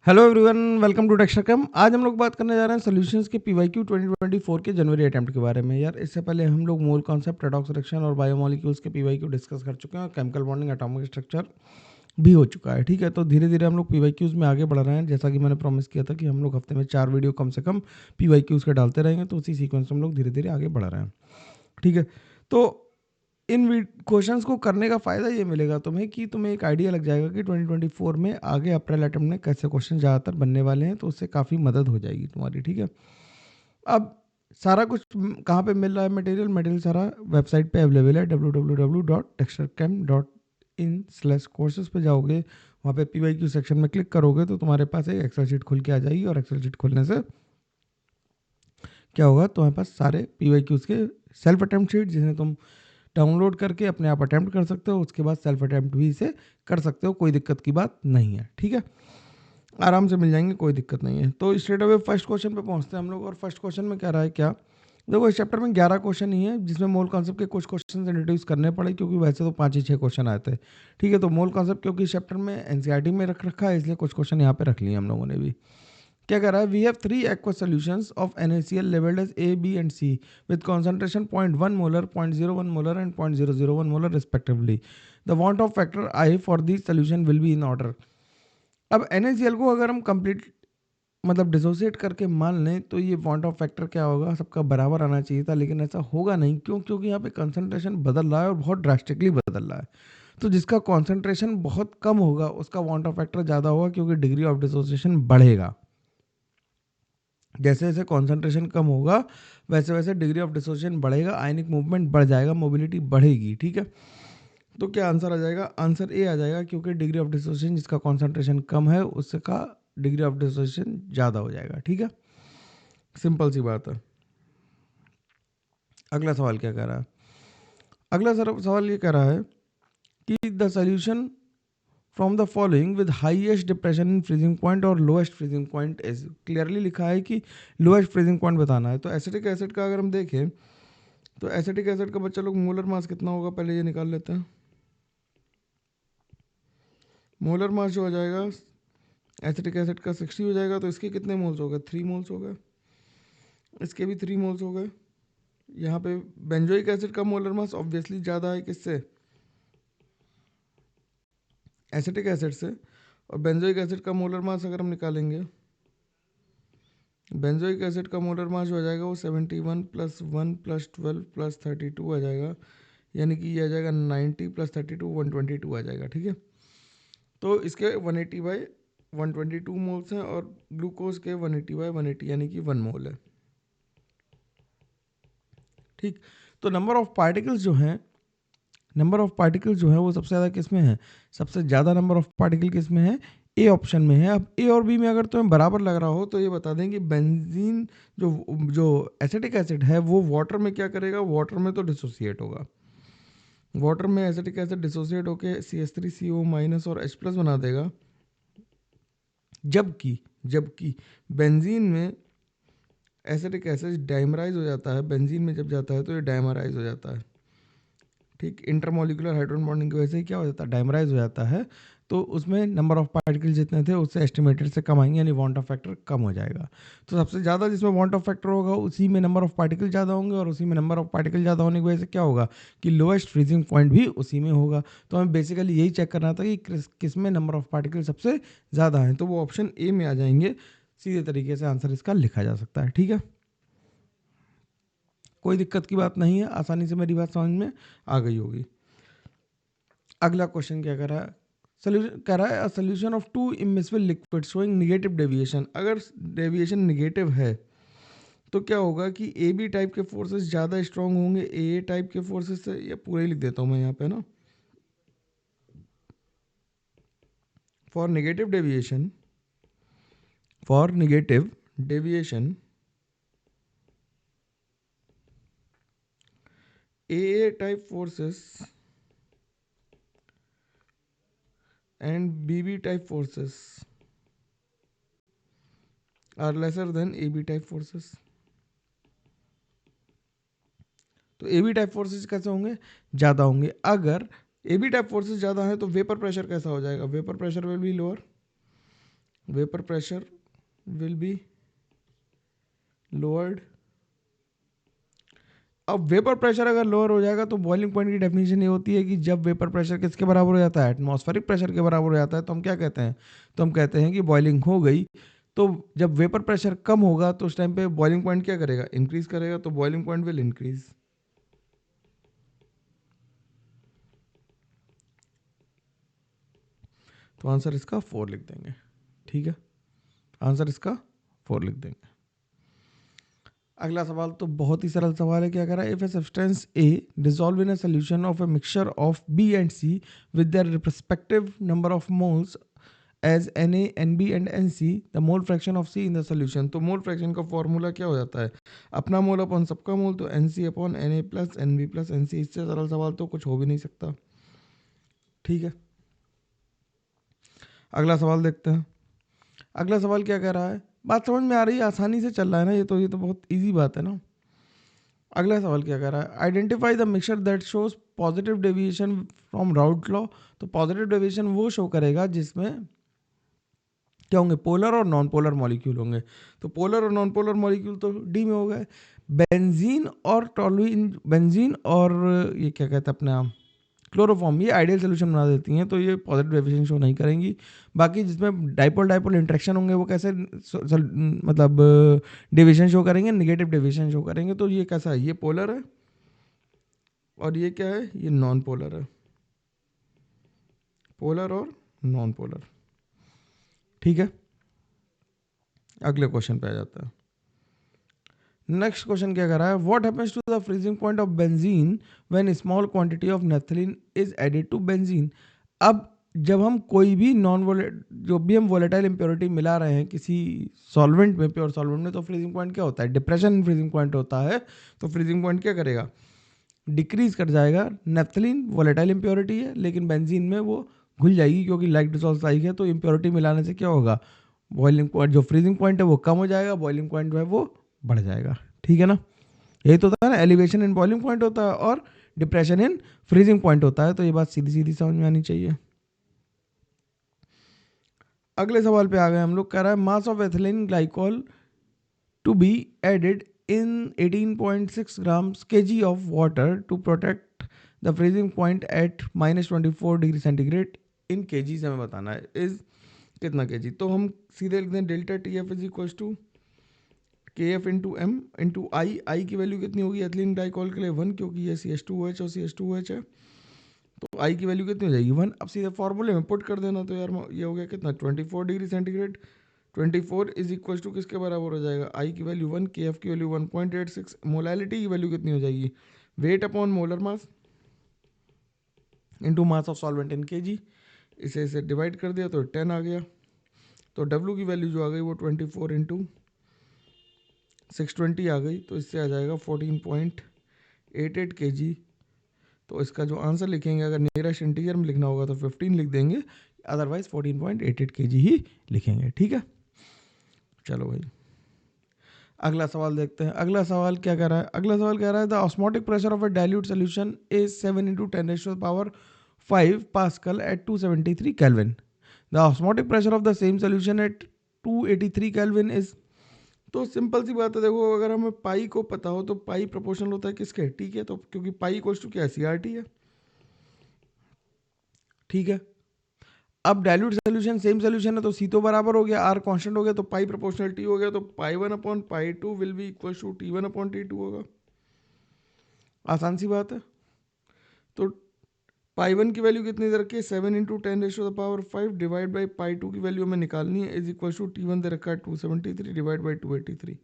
Hello everyone, welcome to Textcom. आज हम लोग बात करने जा रहे हैं सॉल्यूशंस के पीवाईक्यू 2024 के जनवरी अटेम्प्ट के बारे में। यार इससे पहले हम लोग मोल कॉन्सेप्ट, रेडॉक्स रिएक्शन और बायोमोलिक्यूल्स के पीवाईक्यू डिस्कस कर चुके हैं और केमिकल बॉन्डिंग, एटॉमिक स्ट्रक्चर भी हो चुका है। ठीक है, तो धीरे धीरे हम लोग पीवाईक्यूज में आगे बढ़ रहे हैं। जैसा कि मैंने प्रॉमिस किया था कि हम लोग हफ्ते में 4 वीडियो कम से कम पीवाईक्यूज के डालते रहेंगे, तो उसी सीक्वेंस में हम लोग धीरे धीरे आगे बढ़ रहे हैं। ठीक है, तो इन क्वेश्चंस को करने का फ़ायदा ये मिलेगा तुम्हें कि तुम्हें एक आइडिया लग जाएगा कि 2024 में आगे अप्रैल अटेम्प्ट में कैसे क्वेश्चन ज़्यादातर बनने वाले हैं, तो उससे काफ़ी मदद हो जाएगी तुम्हारी। ठीक है, अब सारा कुछ कहाँ पे मिल रहा है? मटेरियल सारा वेबसाइट पे अवेलेबल है, www.texturchem.in/courses पे जाओगे, वहाँ पे PYQ सेक्शन में क्लिक करोगे तो तुम्हारे पास एक एक्सेल शीट खुल के आ जाएगी। और एक्सेल शीट खुलने से क्या होगा, तुम्हारे पास सारे PYQs के सेल्फ अटेम्प्ट शीट, जिन्हें तुम डाउनलोड करके अपने आप अटैम्प्ट कर सकते हो। उसके बाद सेल्फ अटैम्प्ट भी इसे कर सकते हो, कोई दिक्कत की बात नहीं है। ठीक है, आराम से मिल जाएंगे, कोई दिक्कत नहीं है। तो स्ट्रेट अवे फर्स्ट क्वेश्चन पे पहुंचते हैं हम लोग। और फर्स्ट क्वेश्चन में क्या रहा है, क्या देखो, इस चैप्टर में 11 क्वेश्चन ही है, जिसमें मोल कॉन्सेप्ट के कुछ क्वेश्चन इंट्रोड्यूस करने पड़े, क्योंकि वैसे तो 5 ही 6 क्वेश्चन आए थे। ठीक है, तो मोल कॉन्सेप्ट क्योंकि इस चैप्टर में एनसीईआरटी में रख रखा है, इसलिए कुछ क्वेश्चन यहाँ पे रख लिए हम लोगों ने भी। क्या कर रहा है, we have 3 aqueous solutions of NaCl labeled as A, B and C with concentration 0.1 molar, 0.01 molar and 0.001 molar respectively. The want of factor I for these solution will be in order. अब NaCl को अगर हम complete मतलब dissociate करके मान लें, तो ये वांट ऑफ फैक्टर क्या होगा, सबका बराबर आना चाहिए था, लेकिन ऐसा होगा नहीं। क्यों? क्योंकि यहाँ पे कंसंट्रेशन बदल रहा है और बहुत ड्रास्टिकली बदल रहा है। तो जिसका कॉन्सेंट्रेशन बहुत कम होगा उसका वांट ऑफ फैक्टर ज़्यादा होगा, क्योंकि डिग्री ऑफ डिसोसिएशन बढ़ेगा। जैसे जैसे कॉन्सेंट्रेशन कम होगा वैसे वैसे डिग्री ऑफ डिसोसिएशन बढ़ेगा, आयनिक मूवमेंट बढ़ जाएगा, मोबिलिटी बढ़ेगी। ठीक है, तो क्या आंसर आ जाएगा? आंसर ए आ जाएगा, क्योंकि डिग्री ऑफ डिसोसिएशन जिसका कॉन्सेंट्रेशन कम है उसका डिग्री ऑफ डिसोसिएशन ज़्यादा हो जाएगा। ठीक है, सिंपल सी बात है। अगला सवाल क्या कह रहा है? अगला सवाल ये कह रहा है कि the solution from the following with highest depression in freezing point और lowest freezing point is. Clearly लिखा है कि लोएस्ट फ्रीजिंग पॉइंट बताना है। तो एसिटिक एसिड का अगर हम देखें, तो एसिटिक एसिड का बच्चा लोग मोलर मास कितना होगा, पहले ये निकाल लेते हैं। मोलर मास जो हो जाएगा एसिटिक एसिड का 60 हो जाएगा, तो इसके कितने मोल्स हो गए? 3 मोल्स हो गए। इसके भी 3 मोल्स हो गए। यहाँ पे बेंजोइक एसिड का मोलर मास ऑब्वियसली ज़्यादा है किससे? एसिटिक एसिड से। और बेंजोइक एसिड का मोलर मास अगर हम निकालेंगे, बेंजोइक एसिड का मोलर मास जो आ जाएगा वो 71 + 1 + 12 + 32 आ जाएगा, यानी कि ये आ जाएगा 90 + 32 122 आ जाएगा। ठीक है, तो इसके 180/122 मोल्स हैं और ग्लूकोज के 180/180 यानी कि 1 मोल है। ठीक, तो नंबर ऑफ पार्टिकल्स जो है वो सबसे ज़्यादा किस में है? सबसे ज़्यादा नंबर ऑफ पार्टिकल किस में है? ए ऑप्शन में है। अब ए और बी में अगर तुम्हें बराबर लग रहा हो तो ये बता दें कि बेंजीन जो जो एसिटिक एसिड है वो वाटर में क्या करेगा? वाटर में तो डिसोसिएट होगा। वाटर में एसिटिक एसिड डिसोसिएट होकर CH3CO- और H+ बना देगा। जबकि जबकि बेंजीन में एसिटिक एसिड डाइमराइज हो जाता है। बेंजीन में जब जाता है तो ये डाइमराइज हो जाता है। ठीक, इंटरमोलिकुलर हाइड्रोजन बॉन्डिंग की वजह से क्या हो जाता है? डाइमराइज हो जाता है। तो उसमें नंबर ऑफ पार्टिकल जितने थे उससे एस्टिमेटेड से कम आएंगे, यानी वांट ऑफ फैक्टर कम हो जाएगा। तो सबसे ज़्यादा जिसमें वांट ऑफ फैक्टर होगा उसी में नंबर ऑफ पार्टिकल ज़्यादा होंगे, और उसी में नंबर ऑफ पार्टिकल ज़्यादा होने की वजह से क्या होगा कि लोएस्ट फ्रीजिंग पॉइंट भी उसी में होगा। तो हमें बेसिकली यही चेक करना था कि किस में नंबर ऑफ पार्टिकल सबसे ज़्यादा है, तो वो ऑप्शन ए में आ जाएंगे। सीधे तरीके से आंसर इसका लिखा जा सकता है। ठीक है, कोई दिक्कत की बात नहीं है, आसानी से मेरी बात समझ में आ गई होगी। अगला क्वेश्चन क्या कर रहा है? सोल्यूशन कह रहा है solution of 2 immiscible liquid showing negative deviation. अगर डेविएशन नेगेटिव है तो क्या होगा कि ए बी टाइप के फोर्सेस ज़्यादा स्ट्रांग होंगे ए टाइप के फोर्सेस से। ये पूरा ही लिख देता हूँ मैं यहाँ पे ना। For negative deviation A type forces and B type forces are lesser than A B type forces. तो ए बी टाइप फोर्सेस कैसे होंगे? ज़्यादा होंगे। अगर ए बी टाइप फोर्सेस ज़्यादा है तो वेपर प्रेशर कैसा हो जाएगा? Vapour pressure will be lower. Vapour pressure will be lowered. अब वेपर प्रेशर अगर लोअर हो जाएगा तो बॉइलिंग पॉइंट की डेफिनेशन ये होती है कि जब वेपर प्रेशर किसके बराबर हो जाता है, एटमॉस्फेरिक प्रेशर के बराबर हो जाता है, तो हम क्या कहते हैं, तो हम कहते हैं कि बॉइलिंग हो गई। तो जब वेपर प्रेशर कम होगा तो उस टाइम पे बॉइलिंग पॉइंट क्या करेगा, इंक्रीज करेगा, तो बॉइलिंग पॉइंट विल इंक्रीज। तो आंसर इसका 4 लिख देंगे। ठीक है, आंसर इसका 4 लिख देंगे। अगला सवाल तो बहुत ही सरल सवाल है। क्या कह रहा है, if a substance A dissolve in a solution of a mixture of B and C with their respective number of moles as Na, Nb and Nc, the mole fraction of C in the solution. तो mole fraction का formula क्या हो जाता है, अपना mole upon सबका मोल, तो Nc upon Na plus Nb plus Nc। इससे सरल सवाल तो कुछ हो भी नहीं सकता। ठीक है, अगला सवाल देखते हैं। अगला सवाल क्या कह रहा है, बात समझ में आ रही है, आसानी से चल रहा है ना, ये तो बहुत ईजी बात है ना। अगला सवाल क्या कह रहा है, identify the mixture that shows positive deviation from route law. तो पॉजिटिव डेविएशन वो शो करेगा जिसमें क्या होंगे, पोलर और नॉन पोलर मॉलिक्यूल होंगे। तो पोलर और नॉन पोलर मॉलिक्यूल तो डी में हो गए। बेंजीन और टॉलुइन, बेंजीन और ये क्या कहते हैं अपने क्लोरोफॉर्म, ये आइडियल सोल्यूशन बना देती हैं, तो ये पॉजिटिव डेविएशन शो नहीं करेंगी। बाकी जिसमें डाइपोल डाइपोल इंटरेक्शन होंगे वो कैसे मतलब डेविएशन शो करेंगे, नेगेटिव डेविएशन शो करेंगे। तो ये कैसा है, ये पोलर है और ये क्या है, ये नॉन पोलर है। पोलर और नॉन पोलर। ठीक है, अगले क्वेश्चन पे आ जाता है। नेक्स्ट क्वेश्चन क्या कर रहा है, what happens to the freezing point of benzene when small quantity of naphthalene is added to benzene. अब जब हम कोई भी जो भी हम वोलेटाइल इंप्योरिटी मिला रहे हैं किसी सॉल्वेंट में, प्योर सॉल्वेंट में, तो फ्रीजिंग पॉइंट क्या होता है, डिप्रेशन इन फ्रीजिंग पॉइंट होता है। तो फ्रीजिंग पॉइंट क्या करेगा, डिक्रीज कर जाएगा। नेफ्थलीन वोलेटाइल इंप्योरिटी है लेकिन बेंजीन में वो घुल जाएगी क्योंकि लाइक डिसॉल्व साइक है। तो इंप्योरिटी मिलाने से क्या होगा, बॉइलिंग पॉइंट जो फ्रीजिंग पॉइंट है वो कम हो जाएगा, बॉइलिंग पॉइंट जो है वो बढ़ जाएगा। ठीक है ना, यही तो होता है ना, एलिवेशन इन बॉइलिंग पॉइंट होता है और डिप्रेशन इन फ्रीजिंग पॉइंट होता है। तो ये बात सीधी सीधी समझ में आनी चाहिए। अगले सवाल पे आ गए हम लोग। कह रहा है mass of ethylene glycol to be added in 18.6 grams kg of water to protect the freezing point at -24 degree centigrade in kg से हमें बताना है, इज कितना kg। तो हम सीधे लिखते हैं delta T F is equal to K F into M into I. I की वैल्यू कितनी होगी एथिलीन ग्लाइकोल के लिए 1, क्योंकि ये CH2OH और CH2OH है, तो आई की वैल्यू कितनी हो जाएगी 1। अब सीधे फॉर्मूले में पुट कर देना, तो यार ये हो गया कितना 24 degree centigrade. 24 is equal to किसके बराबर हो जाएगा, आई की वैल्यू 1, के एफ की वैल्यू 1.86। मोलैलिटी की वैल्यू कितनी हो जाएगी, weight upon molar mass into mass of solvent in kg। इसे डिवाइड कर दिया तो 10 आ गया। तो डब्ल्यू की वैल्यू जो आ गई वो 24 इंटू 620 आ गई, तो इससे आ जाएगा 14.88 kg। तो इसका जो आंसर लिखेंगे, अगर नियरेस्ट इंटीजर में लिखना होगा तो 15 लिख देंगे, अदरवाइज 14.88 kg ही लिखेंगे। ठीक है, चलो भाई अगला सवाल देखते हैं। अगला सवाल क्या कह रहा है, अगला सवाल कह रहा है the osmotic pressure of a dilute solution is 7 into 10⁵ pascal at 273 kelvin. The osmotic pressure of the same solution at 283 kelvin is. तो सिंपल सी बात है, देखो अगर हमें पाई को पता हो तो पाई प्रोपोर्शनल होता है किसके, टी के। तो क्योंकि पाई इक्वल्स टू क्या है, CRT है। ठीक है, अब डाइल्यूट सोल्यूशन सेम सोल्यूशन है तो सी तो बराबर हो गया, आर कांस्टेंट हो गया, तो पाई प्रोपोर्शनल टी हो गया, तो pi 1 upon pi 2 will be equal to T1 upon T2 होगा। आसान सी बात है। तो पाई 1 की वैल्यू कितनी दे रखी है, 7 इंटू 10⁵ डिवाइड बाई पाई 2 की वैल्यू हमें निकालनी है, इज इक्वल टू T1 दे रखा है 273 डिवाइड बाई 283।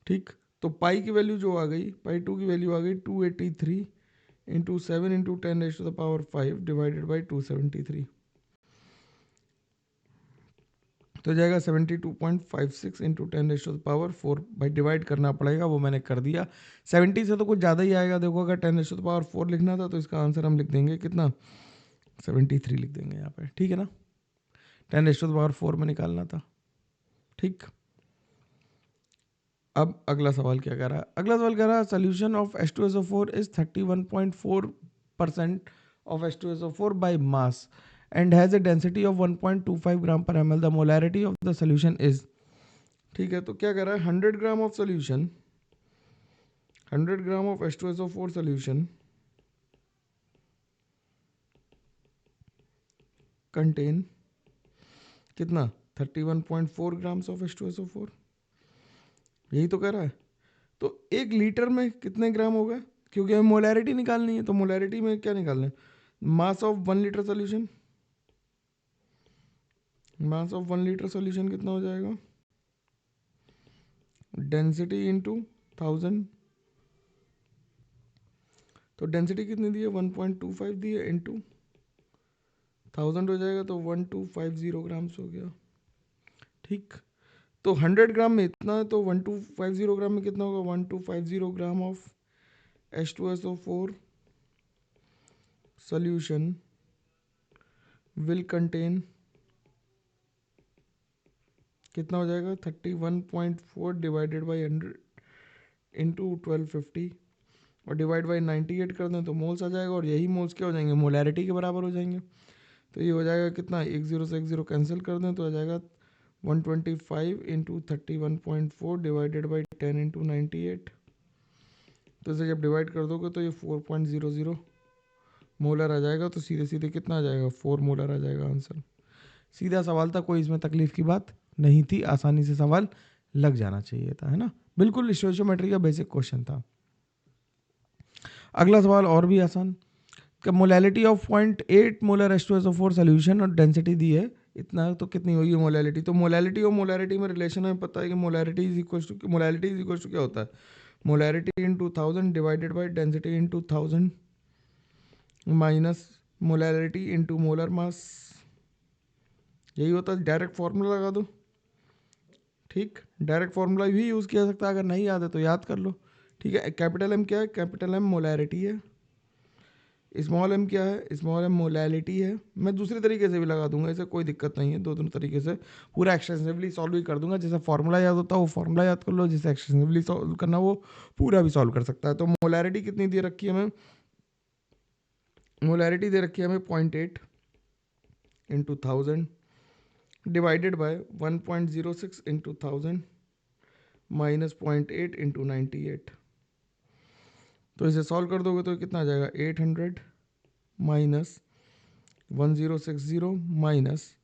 ठीक, तो पाई की वैल्यू जो आ गई, पाई 2 की वैल्यू आ गई 283 इंटू 7 इंटू 10⁵ डिवाइडेड बाई 273, तो जाएगा 72.56 इंटू 10⁴ भाई डिवाइड करना पड़ेगा, वो मैंने कर दिया। 70 से तो कुछ ज़्यादा ही आएगा, देखो अगर 10⁴ लिखना था तो इसका आंसर हम लिख देंगे कितना, 73 लिख देंगे यहाँ पे। ठीक है ना, 10⁴ में निकालना था। ठीक, अब अगला सवाल क्या कह रहा है, अगला सवाल कह रहा है solution of H2SO4 is 31.4% of H2SO4 by mass and has a density of 1.25 ग्राम पर ml, the molarity of the solution is. ठीक है, तो क्या कर रहा है, 100 gram of solution, 100 gram of H2SO4 solution contain कितना, 31.4 ग्राम्स ऑफ H2SO4, यही तो कह रहा है। तो 1 लीटर में कितने ग्राम होगा, क्योंकि हमें मोलैरिटी निकालनी है, तो मोलैरिटी में क्या निकालना है, mass of 1 litre solution, mass of 1 litre solution कितना हो जाएगा, डेंसिटी इंटू 1000, तो डेंसिटी कितनी दी है 1.25 दी है, इंटू 1000 हो जाएगा, तो 1250 ग्राम्स हो गया। ठीक, तो 100 ग्राम में इतना है, तो 1250 ग्राम में कितना होगा, 1250 gram of H2SO4 solution will contain कितना हो जाएगा, 31.4 डिवाइडेड बाई 100 इंटू 1250 और डिवाइड बाई 98 कर दें तो मोल्स आ जाएगा, और यही मोल्स क्या हो जाएंगे, मोलैरिटी के बराबर हो जाएंगे। तो ये हो जाएगा कितना, 10 से 10 कैंसिल कर दें तो आ जाएगा 125 इंटू 31.4 डिवाइडेड बाई 10 इंटू 98। तो इसे जब डिवाइड कर दोगे तो ये 4.00 मोलर आ जाएगा। तो सीधे सीधे कितना आ जाएगा, 4 मोलर आ जाएगा आंसर। सीधा सवाल था, कोई इसमें तकलीफ की बात नहीं थी, आसानी से सवाल लग जाना चाहिए था, है ना, बिल्कुल स्टोइचियोमेट्री का बेसिक क्वेश्चन था। अगला सवाल और भी आसान, molality of 0.8 molar H2SO4 solution और डेंसिटी दी है इतना, तो कितनी होगी मोलैलिटी। तो मोलैलिटी और मोलैरिटी में रिलेशन है, पता है कि मोलैरिटी इज इक्वल टू क्या होता है, molarity into 1000 divided by density into 1000 minus molarity into molar mass, यही होता है। डायरेक्ट फार्मूला लगा दो, ठीक, डायरेक्ट फार्मूला भी यूज़ किया सकता है, अगर नहीं याद है तो याद कर लो। ठीक है, कैपिटल एम क्या है, कैपिटल एम मोलैरिटी है, स्मॉल एम क्या है, स्मॉल एम मोलैलिटी है। मैं दूसरे तरीके से भी लगा दूंगा, इसे कोई दिक्कत नहीं है, दोनों तरीके से पूरा एक्सटेंसिवली सॉल्व भी कर दूंगा। जैसे फार्मूला याद होता है वो फार्मूला याद कर लो, जिसे एक्सटेंसिवली सॉल्व करना वो पूरा भी सॉल्व कर सकता है। तो मोलैरिटी कितनी दे रखी है हमें, मोलैरिटी दे रखी है हमें 0.8 into 1000 divided by 1.06 into 1000 minus 0.8 into 98। तो इसे सॉल्व कर दोगे तो कितना आ जाएगा, 800 माइनस 1060 माइनस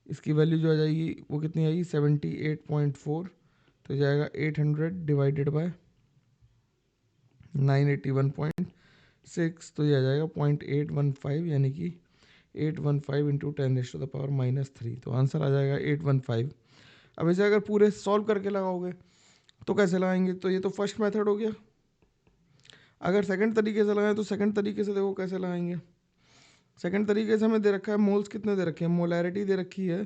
इसकी वैल्यू जो आ जाएगी वो कितनी आएगी, 78.4। तो जाएगा 800 डिवाइडेड बाय 981.6, तो ये आ जाएगा 0.815, यानी कि 815 इंटू 10⁻⁻³ तो आंसर आ जाएगा 815। अब इसे अगर पूरे सॉल्व करके लगाओगे तो कैसे लगाएंगे, तो ये तो फर्स्ट मेथड हो गया। अगर सेकंड तरीके से लगाएं तो सेकंड तरीके से देखो कैसे लगाएंगे। सेकंड तरीके से हमें दे रखा है मोल्स कितने दे रखे हैं, मोलैरिटी दे रखी है,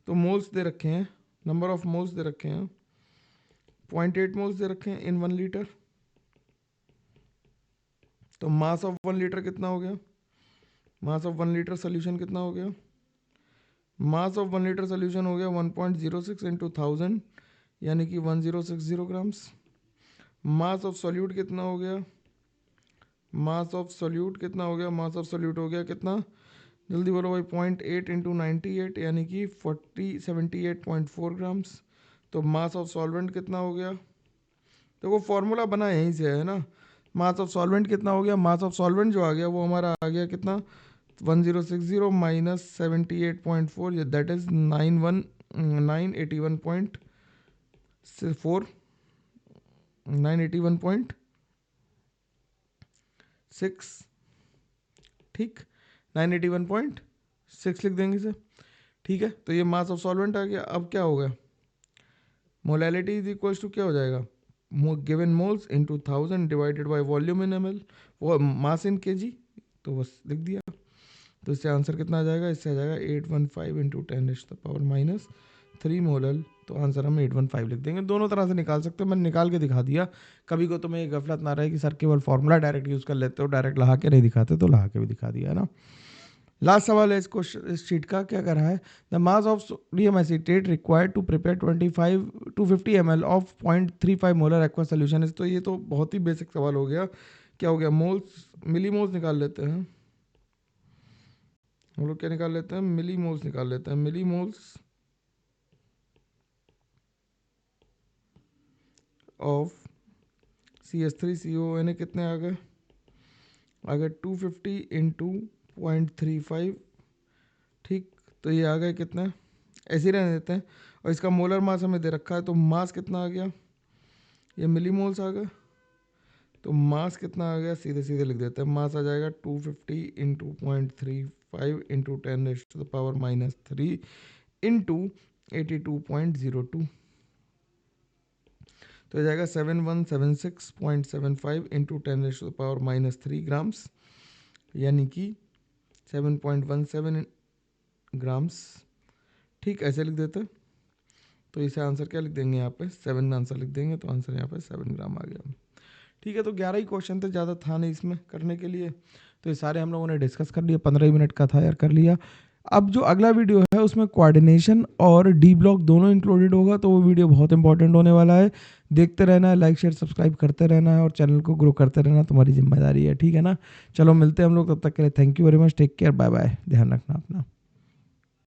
तो मोल्स दे रखे हैं, नंबर ऑफ मोल्स दे रखे हैं 0.8 मोल्स दे रखे हैं इन 1 लीटर। तो मास ऑफ 1 लीटर कितना हो गया, मास ऑफ 1 लीटर सोल्यूशन कितना हो गया, मास ऑफ 1 लीटर सोल्यूशन हो गया 1.06 इंटू 1000, यानी कि 1060 ग्राम्स। मास ऑफ सॉल्यूट कितना हो गया, मास ऑफ सॉल्यूट कितना हो गया, मास ऑफ सॉल्यूट हो गया कितना, जल्दी बोलो भाई, 0.8 इंटू 98, यानी कि 78.4 ग्राम्स। तो मास ऑफ सॉल्वेंट कितना हो गया, तो वो फॉर्मूला बना यहीं से है ना। मास ऑफ सॉल्वेंट कितना हो गया, मास ऑफ सॉल्वेंट जो आ गया वो हमारा आ गया कितना, 1060 माइनस 78.4, दैट इज 981.4 981.6, ठीक, 981.6 लिख देंगे इसे। ठीक है, तो ये मास ऑफ सॉल्वेंट आ गया। अब क्या होगा, मोलैलिटी इज इक्वल टू क्या हो जाएगा, given moles into 1000 divided by volume in ml, वो मास इन kg, तो बस लिख दिया। तो इससे आंसर कितना आ जाएगा, इससे आ जाएगा 815 इंटू 10⁻³ मोलर। तो आंसर हम 815 लिख देंगे। दोनों तरह से निकाल सकते हो, मैंने निकाल के दिखा दिया। कभी को तुम्हें गफलत ना रहे कि सर केवल फॉर्मूला डायरेक्ट यूज़ कर लेते हो, डायरेक्ट लहा के नहीं दिखाते, तो लहा के भी दिखा दिया है ना। लास्ट सवाल है इस क्वेश्चन, इस शीट का क्या कर रहा है, the mass of sodium acetate required to prepare 250 ml of 0.35 molar aqua solution. तो ये तो बहुत ही बेसिक सवाल हो गया। क्या हो गया, मोल्स मिली मोल्स निकाल लेते हैं, हम लोग क्या निकाल लेते हैं, मिली मोल्स निकाल लेते हैं। मिली मोल्स ऑफ CH3CONA कितने आ गए, 250 इंटू 0.35। ठीक, तो ये आ गए कितना, ऐसे ही रहने देते हैं। और इसका मोलर मास हमें दे रखा है, तो मास कितना आ गया, ये मिली मोल्स आ गए। तो मास कितना आ गया, सीधे सीधे लिख देते हैं, मास आ जाएगा 250 इंटू 0.35 इंटू 10⁻³ इंटू 82.02। तो हो जाएगा 7176.75 इंटू 10⁻³ ग्राम्स, यानी कि 7.17 ग्राम्स। ठीक, ऐसे लिख देते। तो इसे आंसर क्या लिख देंगे, यहाँ पे 7 आंसर लिख देंगे, तो आंसर यहाँ पे 7 ग्राम आ गया। ठीक है, तो 11 ही क्वेश्चन थे, ज़्यादा था नहीं इसमें करने के लिए। तो ये सारे हम लोगों ने डिस्कस कर लिए, 15 ही मिनट का था यार, कर लिया। अब जो अगला वीडियो है उसमें कोऑर्डिनेशन और डी ब्लॉक दोनों इंक्लूडेड होगा, तो वो वीडियो बहुत इंपॉर्टेंट होने वाला है। देखते रहना है, लाइक शेयर सब्सक्राइब करते रहना है और चैनल को ग्रो करते रहना तुम्हारी जिम्मेदारी है, ठीक है ना। चलो मिलते हैं हम लोग, तब तक के लिए thank you very much, take care, bye bye, ध्यान रखना अपना।